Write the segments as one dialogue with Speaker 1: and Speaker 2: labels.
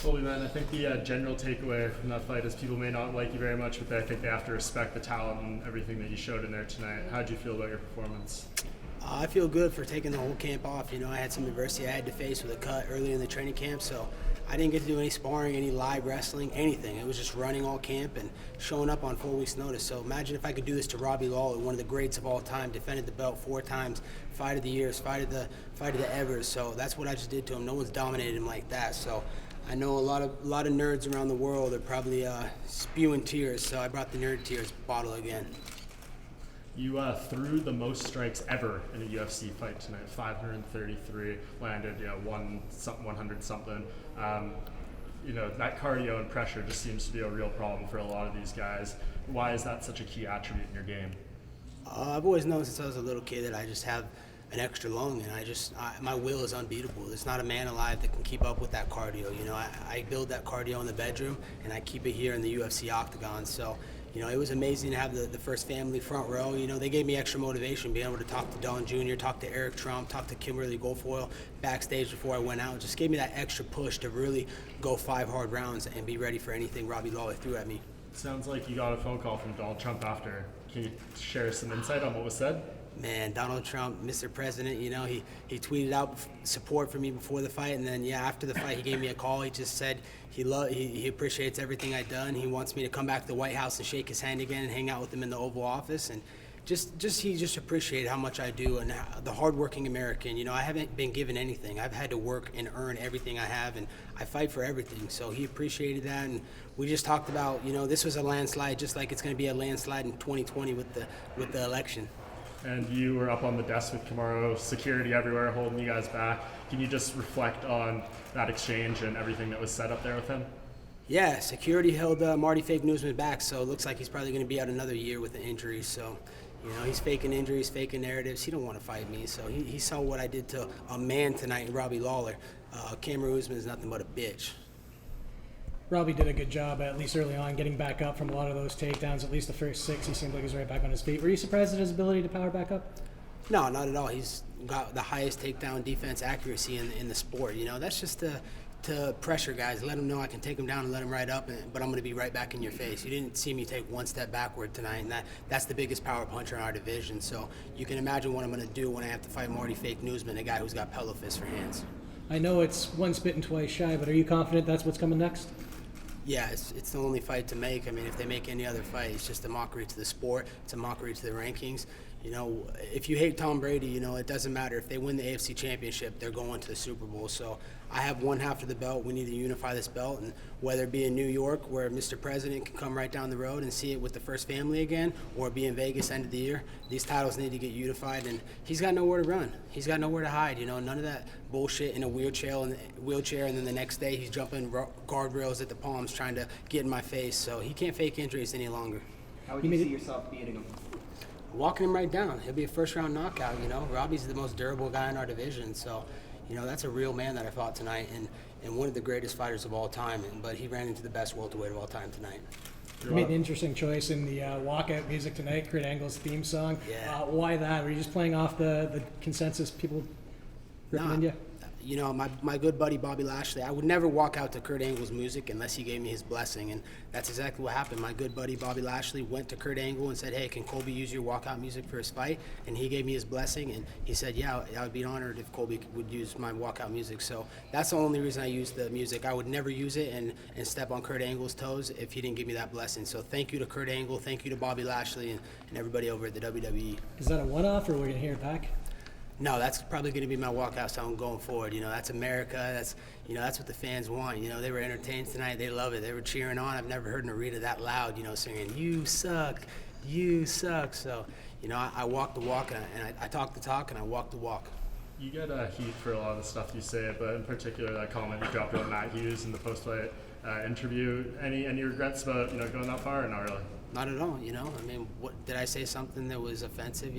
Speaker 1: Colby, man, I think the general takeaway from that fight is people may not like you very much, but I think they have to respect the talent and everything that you showed in there tonight. How did you feel about your performance?
Speaker 2: I feel good for taking the whole camp off. I had some adversity I had to face with a cut early in the training camp, so I didn't get to do any sparring, any live wrestling, anything. It was just running all camp and showing up on 4 weeks' notice. So imagine if I could do this to Robbie Lawler, one of the greats of all time, defended the belt 4 times, fight of the years, fight of the evers. So that's what I just did to him. No one's dominated him like that. So I know a lot of nerds around the world are probably spewing tears. So I brought the nerd tears bottle again.
Speaker 1: You threw the most strikes ever in a UFC fight tonight, 533, landed 100 something. That cardio and pressure just seems to be a real problem for a lot of these guys. Why is that such a key attribute in your game?
Speaker 2: I've always known since I was a little kid that I just have an extra lung, and my will is unbeatable. There's not a man alive that can keep up with that cardio. I build that cardio in the bedroom, and I keep it here in the UFC octagon. So it was amazing to have the first family front row. They gave me extra motivation, being able to talk to Don Jr., talk to Eric Trump, talk to Kimberly Guilfoyle backstage before I went out. It just gave me that extra push to really go 5 hard rounds and be ready for anything Robbie Lawler threw at me.
Speaker 1: Sounds like you got a phone call from Donald Trump after. Can you share some insight on what was said?
Speaker 2: Man, Donald Trump, Mr. President, he tweeted out support for me before the fight, and then after the fight he gave me a call. He just said he appreciates everything I've done. He wants me to come back to the White House and shake his hand again and hang out with him in the Oval Office, and he just appreciated how much I do and the hardworking American. I haven't been given anything. I've had to work and earn everything I have, and I fight for everything. So he appreciated that, and we just talked about this was a landslide, just like it's going to be a landslide in 2020 with the election.
Speaker 1: And you were up on the desk with Kamaru, security everywhere, holding you guys back. Can you just reflect on that exchange and everything that was said up there with him?
Speaker 2: Yeah, security held Marty Fake Newsman back, so it looks like he's probably going to be out another year with the injury. So, he's faking injuries, faking narratives. He don't want to fight me, so he saw what I did to a man tonight, Robbie Lawler. Kamaru Usman is nothing but a bitch.
Speaker 3: Robbie did a good job, at least early on, getting back up from a lot of those takedowns. At least the first 6, he seemed like he was right back on his feet. Were you surprised at his ability to power back up?
Speaker 2: No, not at all. He's got the highest takedown defense accuracy in the sport. That's just to pressure guys, let them know I can take them down and let them right up, but I'm going to be right back in your face. You didn't see me take one step backward tonight, and that's the biggest power puncher in our division. So you can imagine what I'm going to do when I have to fight Marty Fake Newsman, a guy who's got pillow fists for hands.
Speaker 3: I know it's one spit and twice shy, but are you confident that's what's coming next?
Speaker 2: Yeah, it's the only fight to make. I mean, if they make any other fight, it's just a mockery to the sport. It's a mockery to the rankings. If you hate Tom Brady, it doesn't matter. If they win the AFC Championship, they're going to the Super Bowl. So I have one half of the belt. We need to unify this belt. And whether it be in New York, where Mr. President can come right down the road and see it with the first family again, or be in Vegas end of the year, these titles need to get unified. And he's got nowhere to run. He's got nowhere to hide. None of that bullshit in a wheelchair, and then the next day he's jumping guardrails at the Palms trying to get in my face. So he can't fake injuries any longer.
Speaker 4: How would you see yourself beating him?
Speaker 2: Walking him right down. He'll be a first-round knockout, Robbie's the most durable guy in our division, so, that's a real man that I fought tonight, and one of the greatest fighters of all time, but he ran into the best welterweight of all time tonight.
Speaker 3: You made an interesting choice in the walkout music tonight, Kurt Angle's theme song.
Speaker 2: Yeah.
Speaker 3: Why that? Were you just playing off the consensus people recommend you?
Speaker 2: My good buddy Bobby Lashley, I would never walk out to Kurt Angle's music unless he gave me his blessing, and that's exactly what happened. My good buddy Bobby Lashley went to Kurt Angle and said, hey, can Colby use your walkout music for his fight? And he gave me his blessing, and he said, yeah, I would be honored if Colby would use my walkout music. So that's the only reason I use the music. I would never use it and step on Kurt Angle's toes if he didn't give me that blessing. So thank you to Kurt Angle, thank you to Bobby Lashley, and everybody over at the WWE.
Speaker 3: Is that a one-off, or are we going to hear it back?
Speaker 2: No, that's probably going to be my walkout song going forward. That's America. That's what the fans want. They were entertained tonight. They love it. They were cheering on. I've never heard Narita that loud, singing, you suck, you suck. So, I walk the walk, and I talk the talk, and I walk the walk.
Speaker 1: You get heat for a lot of the stuff you say, but in particular that comment you dropped about Matt Hughes in the post-fight interview. Any regrets about going that far, or not really?
Speaker 2: Not at all. What did I say something that was offensive?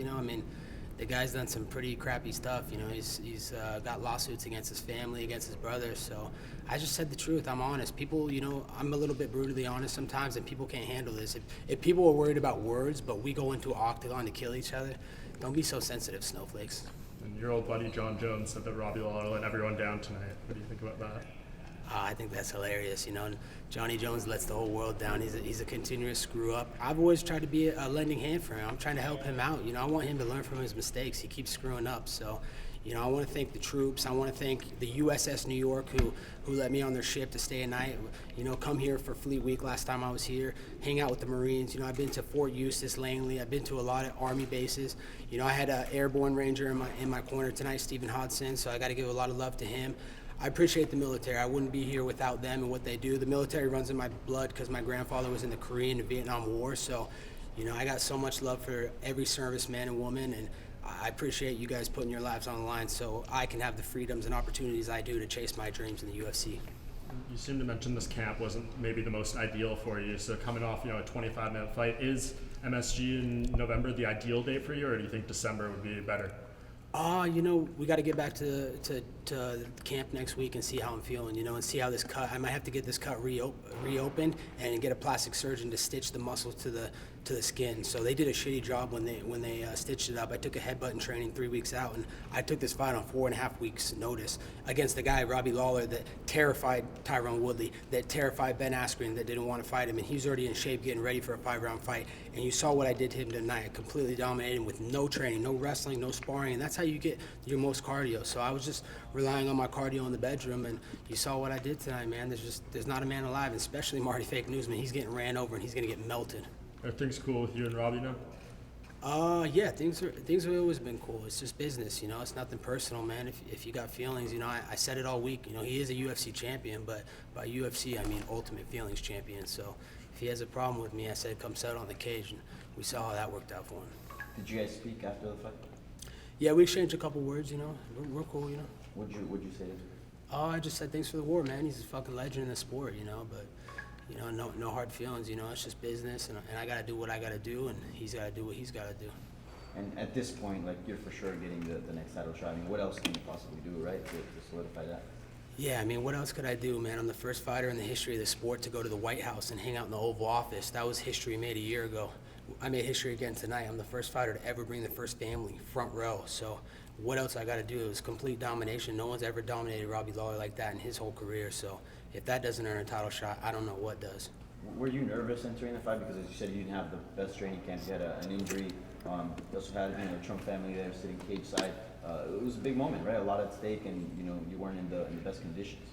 Speaker 2: The guy's done some pretty crappy stuff. He's got lawsuits against his family, against his brother. So I just said the truth. I'm honest. People, I'm a little bit brutally honest sometimes, and people can't handle this. If people are worried about words, but we go into an octagon to kill each other, don't be so sensitive, snowflakes.
Speaker 1: And your old buddy John Jones said that Robbie Lawler let everyone down tonight. What do you think about that?
Speaker 2: I think that's hilarious. Johnny Jones lets the whole world down. He's a continuous screw up. I've always tried to be a lending hand for him. I'm trying to help him out. I want him to learn from his mistakes. He keeps screwing up. So, I want to thank the troops. I want to thank the USS New York who let me on their ship to stay a night. Come here for Fleet Week last time I was here, hang out with the Marines. I've been to Fort Eustis, Langley. I've been to a lot of Army bases. I had an airborne ranger in my corner tonight, Stephen Hodson. So I got to give a lot of love to him. I appreciate the military. I wouldn't be here without them and what they do. The military runs in my blood because my grandfather was in the Korean and Vietnam War. So, I got so much love for every serviceman and woman, and I appreciate you guys putting your lives on the line so I can have the freedoms and opportunities I do to chase my dreams in the UFC.
Speaker 1: You seem to mention this camp wasn't maybe the most ideal for you. So coming off, a 25-minute fight, is MSG in November the ideal date for you, or do you think December would be better?
Speaker 2: We got to get back to camp next week and see how I'm feeling, and see how this cut. I might have to get this cut reopened and get a plastic surgeon to stitch the muscle to the skin. So they did a shitty job when they stitched it up. I took a headbutt in training 3 weeks out, and I took this fight on 4.5 weeks' notice against the guy Robbie Lawler that terrified Tyrone Woodley, that terrified Ben Askren, that didn't want to fight him, and he's already in shape, getting ready for a 5-round fight. And you saw what I did to him tonight. I completely dominated him with no training, no wrestling, no sparring, and that's how you get your most cardio. So I was just relying on my cardio in the bedroom, and you saw what I did tonight, man. There's not a man alive, and especially Marty Fake Newsman. He's getting ran over, and he's going to get melted.
Speaker 1: Are things cool with you and Robbie now?
Speaker 2: Yeah, things have always been cool. It's just business, It's nothing personal, man. If you got feelings, I said it all week. He is a UFC champion, but by UFC I mean Ultimate Feelings champion. So if he has a problem with me, I said come settle on the cage, and we saw how that worked out for him.
Speaker 5: Did you guys speak after the fight?
Speaker 2: Yeah, we exchanged a couple words. We're cool.
Speaker 5: What'd you say to him?
Speaker 2: I just said thanks for the war, man. He's a fucking legend in the sport, but. No hard feelings, it's just business, and I got to do what I got to do, and he's got to do what he's got to do.
Speaker 5: And at this point, you're for sure getting the next title shot. I mean, what else can you possibly do, right, to solidify that?
Speaker 2: Yeah, what else could I do, man? I'm the first fighter in the history of the sport to go to the White House and hang out in the Oval Office. That was history made a year ago. I made history again tonight. I'm the first fighter to ever bring the first family front row. So what else I got to do? It was complete domination. No one's ever dominated Robbie Lawler like that in his whole career. So if that doesn't earn a title shot, I don't know what does.
Speaker 5: Were you nervous entering the fight? Because as you said, you didn't have the best training camp. You had an injury. You also had the Trump family there sitting cage side. It was a big moment, right? A lot at stake, and you weren't in the best conditions.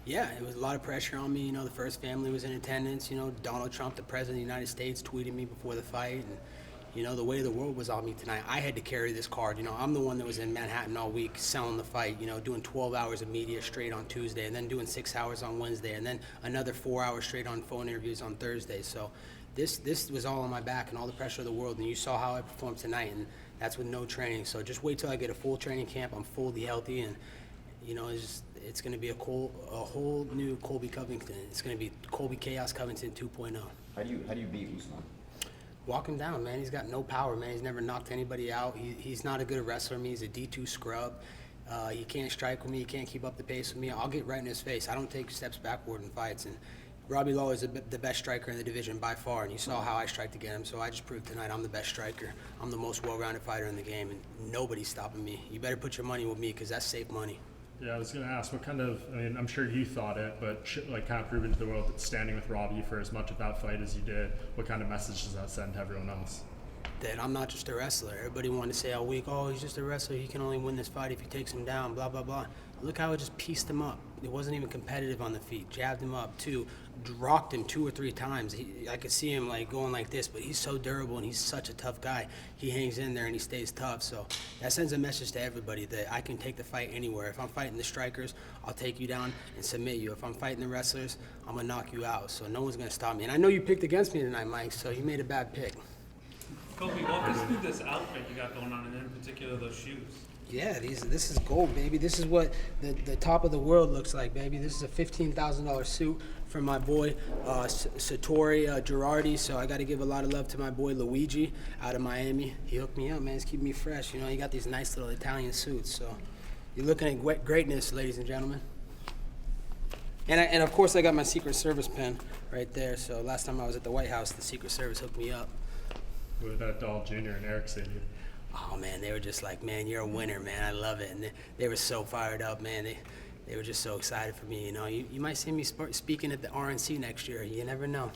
Speaker 2: Yeah, it was a lot of pressure on me. The first family was in attendance. Donald Trump, the president of the United States, tweeted me before the fight, and the way the world was on me tonight. I had to carry this card. I'm the one that was in Manhattan all week selling the fight, doing 12 hours of media straight on Tuesday, and then doing 6 hours on Wednesday, and then another 4 hours straight on phone interviews on Thursday. So this was all on my back and all the pressure of the world, and you saw how I performed tonight, and that's with no training. So just wait till I get a full training camp. I'm fully healthy, and it's going to be a whole new Colby Covington. It's going to be Colby Chaos Covington 2.0.
Speaker 5: How do you beat Usman?
Speaker 2: Walk him down, man. He's got no power, man. He's never knocked anybody out. He's not a good wrestler. He's a D2 scrub. He can't strike with me. He can't keep up the pace with me. I'll get right in his face. I don't take steps backward in fights. And Robbie Lawler is the best striker in the division by far, and you saw how I strike against him. So I just proved tonight I'm the best striker. I'm the most well-rounded fighter in the game, and nobody's stopping me. You better put your money with me because that's safe money.
Speaker 1: Yeah, I was going to ask, what kind of, I'm sure you thought it, but kind of proving to the world that standing with Robbie for as much of that fight as you did, what kind of message does that send to everyone else?
Speaker 2: That I'm not just a wrestler. Everybody wanted to say all week, he's just a wrestler. He can only win this fight if he takes him down, blah, blah, blah. Look how it just pieced him up. It wasn't even competitive on the feet. Jabbed him up, rocked him 2 or 3 times. I could see him going like this, but he's so durable and he's such a tough guy. He hangs in there and he stays tough. So that sends a message to everybody that I can take the fight anywhere. If I'm fighting the strikers, I'll take you down and submit you. If I'm fighting the wrestlers, I'm going to knock you out. So no one's going to stop me. And I know you picked against me tonight, Mike, so you made a bad pick.
Speaker 6: Colby, walk us through this outfit you got going on, and in particular those shoes.
Speaker 2: Yeah, this is gold, baby. This is what the top of the world looks like, baby. This is a $15,000 suit from my boy Satori Girardi. So I got to give a lot of love to my boy Luigi out of Miami. He hooked me up, man. He's keeping me fresh. He got these nice little Italian suits. So you're looking at greatness, ladies and gentlemen. And of course, I got my Secret Service pen right there. So last time I was at the White House, the Secret Service hooked me up.
Speaker 1: With that Doll Jr. and Eric Stadium.
Speaker 2: Oh, man, they were just like, man, you're a winner, man. I love it. And they were so fired up, man. they were just so excited for me. You know, you might see me speaking at the RNC next year. You never know.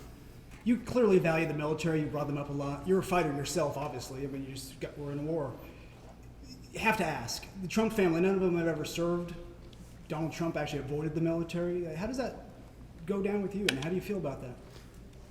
Speaker 7: You clearly value the military. You brought them up a lot. You're a fighter yourself, obviously. I mean, we're in a war. You have to ask. The Trump family, none of them have ever served. Donald Trump actually avoided the military. How does that go down with you, and how do you feel about that?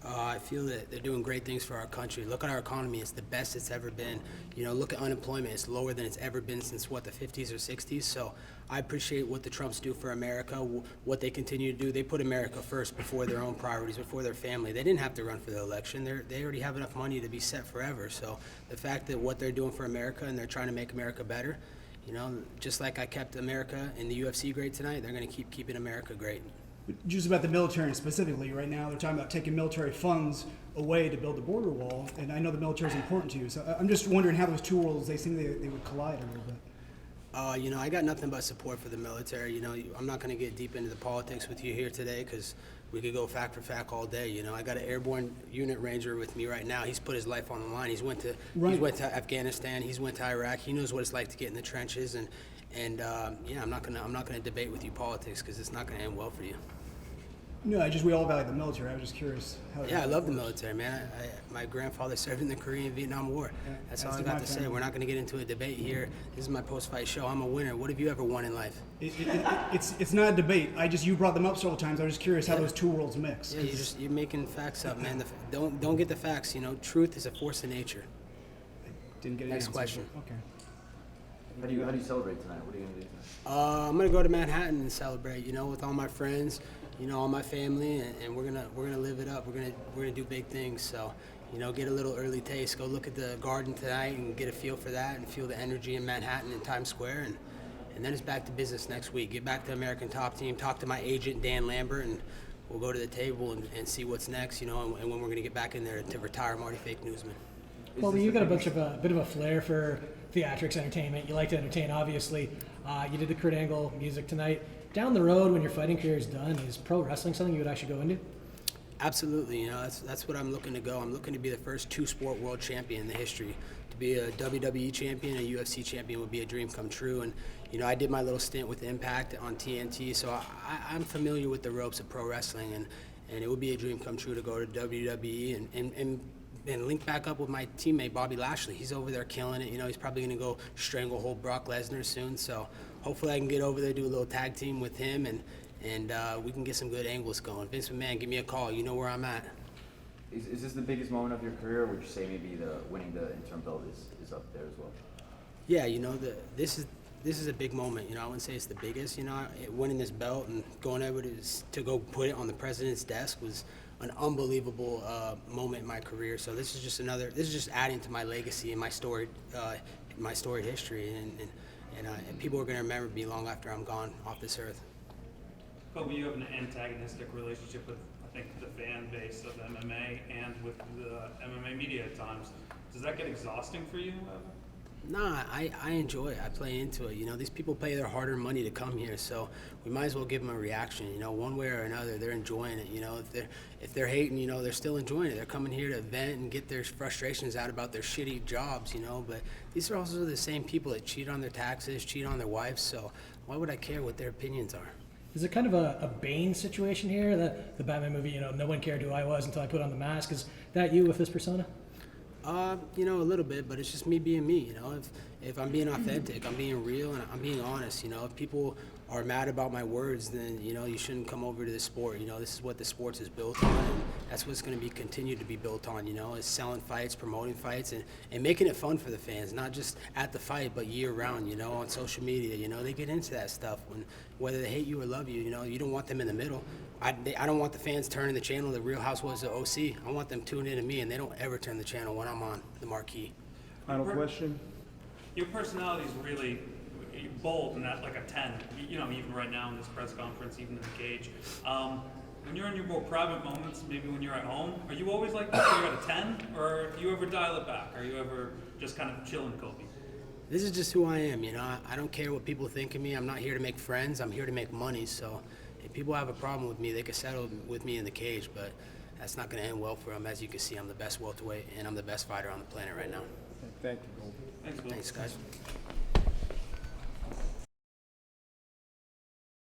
Speaker 2: I feel that they're doing great things for our country. Look at our economy. It's the best it's ever been. You know, look at unemployment. It's lower than it's ever been since, what, the 50s or 60s? So I appreciate what the Trumps do for America, what they continue to do. They put America first before their own priorities, before their family. They didn't have to run for the election. They already have enough money to be set forever. So the fact that what they're doing for America and they're trying to make America better, you know, just like I kept America and the UFC great tonight, they're going to keep keeping America great.
Speaker 7: Just about the military specifically, right now they're talking about taking military funds away to build the border wall, and I know the military is important to you, so I'm just wondering how those two worlds, they seem they would collide a little bit.
Speaker 2: You know, I got nothing but support for the military. You know, I'm not going to get deep into the politics with you here today because we could go fact for fact all day. You know, I got an airborne unit ranger with me right now. He's put his life on the line. He's went to Afghanistan. He's went to Iraq. He knows what it's like to get in the trenches. And yeah, I'm not gonna debate with you politics because it's not gonna end well for you.
Speaker 7: No, we all value the military. I was just curious how.
Speaker 2: Yeah, I love the military, man. My grandfather served in the Korean Vietnam War. That's all I got to say. We're not going to get into a debate here. This is my post-fight show. I'm a winner. What have you ever won in life?
Speaker 7: It's not a debate. You brought them up several times. I was just curious how those two worlds mix.
Speaker 2: Yeah, you're making facts up, man. Don't get the facts. You know, truth is a force of nature.
Speaker 7: Didn't get an
Speaker 2: Next
Speaker 7: answer.
Speaker 2: question.
Speaker 7: Okay.
Speaker 5: How do you celebrate tonight? What are you gonna do tonight?
Speaker 2: I'm gonna go to Manhattan and celebrate. You know, with all my friends. You know, all my family, and we're gonna live it up. We're gonna do big things. So, you know, get a little early taste. Go look at the Garden tonight and get a feel for that, and feel the energy in Manhattan and Times Square, and then it's back to business next week. Get back to American Top Team. Talk to my agent Dan Lambert, and we'll go to the table and see what's next. You know, and when we're gonna get back in there to retire Marty Fake Newsman.
Speaker 3: Well, you got a bit of a flair for theatrics entertainment. You like to entertain, obviously. You did the Kurt Angle music tonight. Down the road, when your fighting career is done, is pro wrestling something you would actually go into?
Speaker 2: Absolutely. You know, that's what I'm looking to go. I'm looking to be the first two-sport world champion in the history. To be a WWE champion, a UFC champion would be a dream come true. And you know, I did my little stint with Impact on TNT, so I'm familiar with the ropes of pro wrestling, and it would be a dream come true to go to WWE and link back up with my teammate Bobby Lashley. He's over there killing it. You know, he's probably going to go stranglehold Brock Lesnar soon. So hopefully I can get over there, do a little tag team with him, and we can get some good angles going. Vince McMahon, give me a call. You know where I'm at.
Speaker 5: Is this the biggest moment of your career, or would you say maybe winning the interim belt is up there as well?
Speaker 2: Yeah, you know, this is a big moment. You know, I wouldn't say it's the biggest. You know, winning this belt and going over to go put it on the president's desk was an unbelievable moment in my career. So this is just adding to my legacy and my storied history, and people are going to remember me long after I'm gone off this earth.
Speaker 6: Colby, you have an antagonistic relationship with, I think, the fan base of MMA and with the MMA media at times. Does that get exhausting for you ever?
Speaker 2: Nah, I enjoy it. I play into it. You know, these people pay their hard-earned money to come here, so we might as well give them a reaction. You know, one way or another, they're enjoying it. You know, if they're hating, you know, they're still enjoying it. They're coming here to vent and get their frustrations out about their shitty jobs. You know, but these are also the same people that cheat on their taxes, cheat on their wives. So why would I care what their opinions are?
Speaker 3: Is it kind of a Bane situation here? The Batman movie, you know, no one cared who I was until I put on the mask. Is that you with this persona?
Speaker 2: You know, a little bit, but it's just me being me, you know. If I'm being authentic, I'm being real, and I'm being honest, you know. If people are mad about my words, then, you know, you shouldn't come over to the sport. You know, this is what the sports is built on, and that's what's going to be continued to be built on, you know, is selling fights, promoting fights, and making it fun for the fans, not just at the fight, but year-round, you know, on social media. You know, they get into that stuff. Whether they hate you or love you, you know, you don't want them in the middle. I don't want the fans turning the channel to Real Housewives of OC. I want them tuned in to me, and they don't ever turn the channel when I'm on the marquee.
Speaker 8: Final question.
Speaker 6: Your personality is really bold and at like a 10. You know, even right now in this press conference, even in the cage. When you're in your more private moments, maybe when you're at home, are you always like this? Are you at a 10, or do you ever dial it back? Are you ever just kind of chilling, Colby?
Speaker 2: This is just who I am, you know. I don't care what people think of me. I'm not here to make friends. I'm here to make money. So if people have a problem with me, they can settle with me in the cage, but that's not going to end well for them. As you can see, I'm the best welterweight, and I'm the best fighter on the planet right now.
Speaker 8: Thank you, Gold.
Speaker 6: Thanks, Bill.
Speaker 2: Thanks, guys.